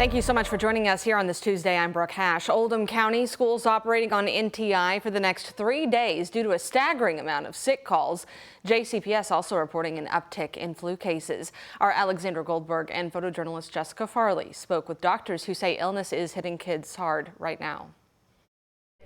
Thank you so much for joining us here on this Tuesday. I'm Brooke Hash. Oldham County schools operating on NTI for the next 3 days due to a staggering amount of sick calls. JCPS also reporting an uptick in flu cases. Our Alexandra Goldberg and photojournalist Jessica Farley spoke with doctors who say illness is hitting kids hard right now.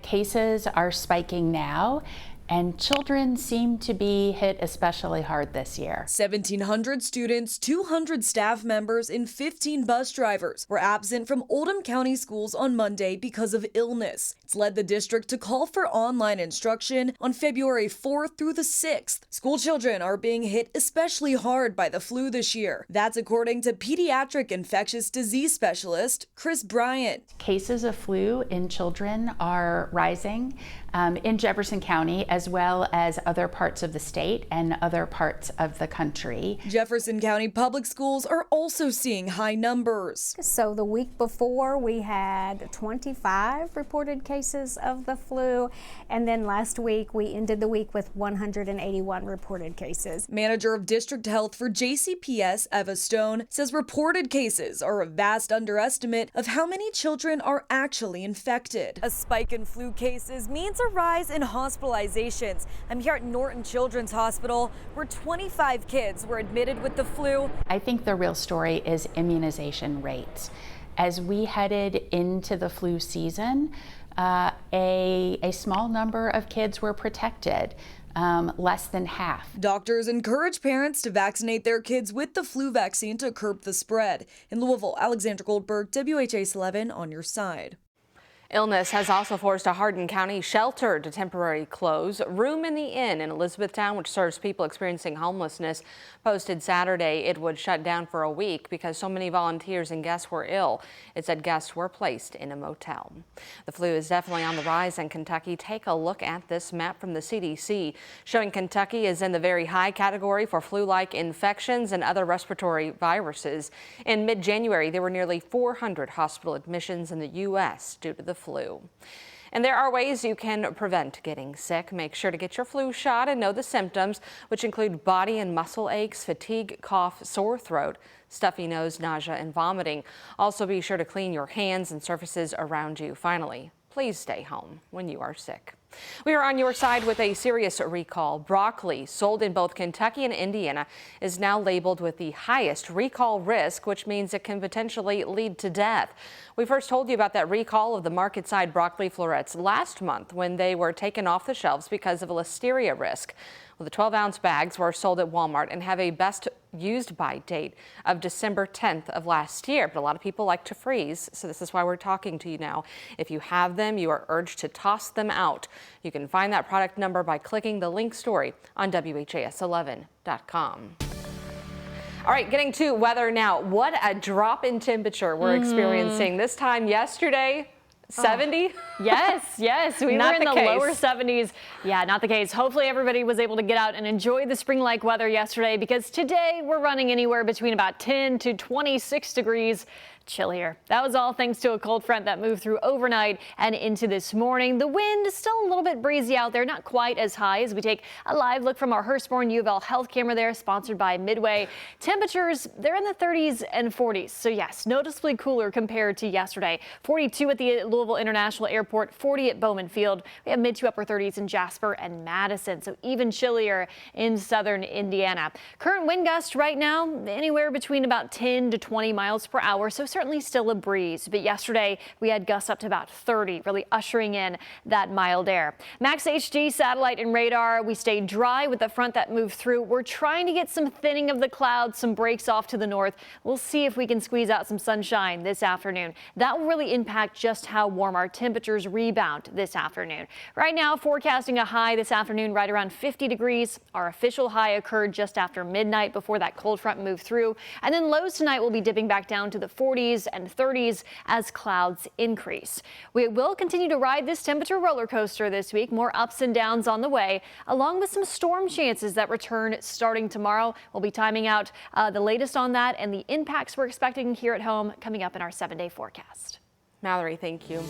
Cases are spiking now, and children seem to be hit especially hard this year. 1,700 students, 200 staff members, and 15 bus drivers were absent from Oldham County schools on Monday because of illness. It's led the district to call for online instruction on February 4th through the 6th. School children are being hit especially hard by the flu this year. That's according to pediatric infectious disease specialist Chris Bryant. Cases of flu in children are rising in Jefferson County, as well as other parts of the state and other parts of the country. Jefferson County public schools are also seeing high numbers. So the week before we had 25 reported cases of the flu, and then last week we ended the week with 181 reported cases. Manager of District Health for JCPS, Eva Stone, says reported cases are a vast underestimate of how many children are actually infected. A spike in flu cases means a rise in hospitalizations. I'm here at Norton Children's Hospital, where 25 kids were admitted with the flu. I think the real story is immunization rates. As we headed into the flu season, a small number of kids were protected. Less than half. Doctors encourage parents to vaccinate their kids with the flu vaccine to curb the spread. In Louisville, Alexandra Goldberg, WHAS11 on your side. Illness has also forced a Hardin County shelter to temporarily close. Room in the Inn in Elizabethtown, which serves people experiencing homelessness, posted Saturday it would shut down for a week because so many volunteers and guests were ill. It said guests were placed in a motel. The flu is definitely on the rise in Kentucky. Take a look at this map from the CDC showing Kentucky is in the very high category for flu-like infections and other respiratory viruses. In mid-January, there were nearly 400 hospital admissions in the U.S. due to the flu. And there are ways you can prevent getting sick. Make sure to get your flu shot and know the symptoms, which include body and muscle aches, fatigue, cough, sore throat, stuffy nose, nausea, and vomiting. Also be sure to clean your hands and surfaces around you. Finally, please stay home when you are sick. We are on your side with a serious recall. Broccoli, sold in both Kentucky and Indiana, is now labeled with the highest recall risk, which means it can potentially lead to death. We first told you about that recall of the market-side broccoli florets last month when they were taken off the shelves because of a listeria risk. Well, the 12-ounce bags were sold at Walmart and have a best used by date of December 10th of last year. But a lot of people like to freeze, so this is why we're talking to you now. If you have them, you are urged to toss them out. You can find that product number by clicking the link story on WHAS11.com. All right, getting to weather now. What a drop in temperature we're experiencing. This time yesterday, 70? Yes, we were in the lower 70s. Yeah, not the case. Hopefully everybody was able to get out and enjoy the spring-like weather yesterday, because today we're running anywhere between about 10 to 26 degrees. Chillier. That was all thanks to a cold front that moved through overnight and into this morning. The wind is still a little bit breezy out there, not quite as high as we take a live look from our Hurstbourne U of L health camera there, sponsored by Midway. Temperatures, they're in the 30s and 40s. So yes, noticeably cooler compared to yesterday. 42 at the Louisville International Airport, 40 at Bowman Field. We have mid to upper 30s in Jasper and Madison, so even chillier in southern Indiana. Current wind gust right now, anywhere between about 10 to 20 miles per hour. So certainly still a breeze, but yesterday we had gusts up to about 30, really ushering in that mild air. Max HD satellite and radar, we stayed dry with the front that moved through. We're trying to get some thinning of the clouds, some breaks off to the north. We'll see if we can squeeze out some sunshine this afternoon. That will really impact just how warm our temperatures rebound this afternoon. Right now, forecasting a high this afternoon right around 50 degrees. Our official high occurred just after midnight before that cold front moved through. And then lows tonight will be dipping back down to the 40s and 30s as clouds increase. We will continue to ride this temperature roller coaster this week. More ups and downs on the way, along with some storm chances that return starting tomorrow. We'll be timing out the latest on that and the impacts we're expecting here at home coming up in our 7-day forecast. Mallory, thank you.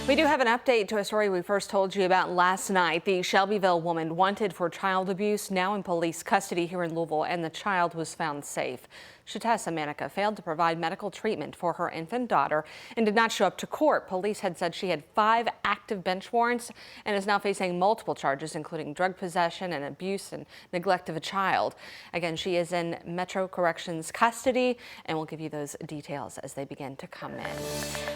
We do have an update to a story we first told you about last night. The Shelbyville woman wanted for child abuse, now in police custody here in Louisville, and the child was found safe. Shatessa Manica failed to provide medical treatment for her infant daughter and did not show up to court. Police had said she had 5 active bench warrants and is now facing multiple charges, including drug possession and abuse and neglect of a child. Again, she is in Metro Corrections custody, and we'll give you those details as they begin to come in.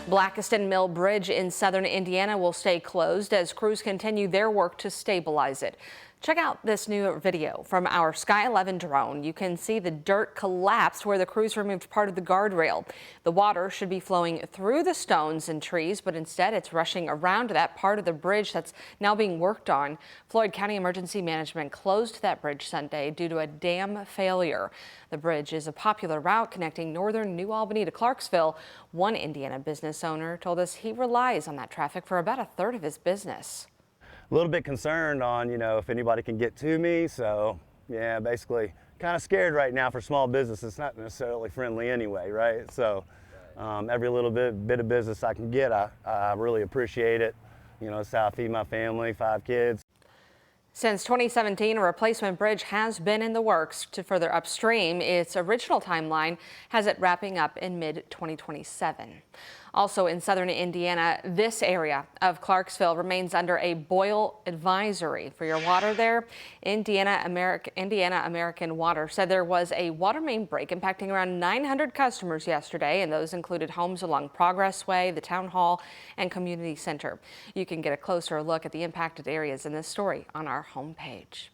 Blackiston Mill Bridge in southern Indiana will stay closed as crews continue their work to stabilize it. Check out this new video from our Sky 11 drone. You can see the dirt collapsed where the crews removed part of the guardrail. The water should be flowing through the stones and trees, but instead it's rushing around that part of the bridge that's now being worked on. Floyd County Emergency Management closed that bridge Sunday due to a dam failure. The bridge is a popular route connecting northern New Albany to Clarksville. One Indiana business owner told us he relies on that traffic for about 1/3 of his business. A little bit concerned on, if anybody can get to me. So yeah, basically kind of scared right now for small business. It's not necessarily friendly anyway, right? So every little bit of business I can get, I really appreciate it. It's how I feed my family, 5 kids. Since 2017, a replacement bridge has been in the works to further upstream. Its original timeline has it wrapping up in mid-2027. Also in southern Indiana, this area of Clarksville remains under a boil advisory. For your water there, Indiana American Water said there was a water main break impacting around 900 customers yesterday, and those included homes along Progress Way, the Town Hall, and Community Center. You can get a closer look at the impacted areas in this story on our homepage.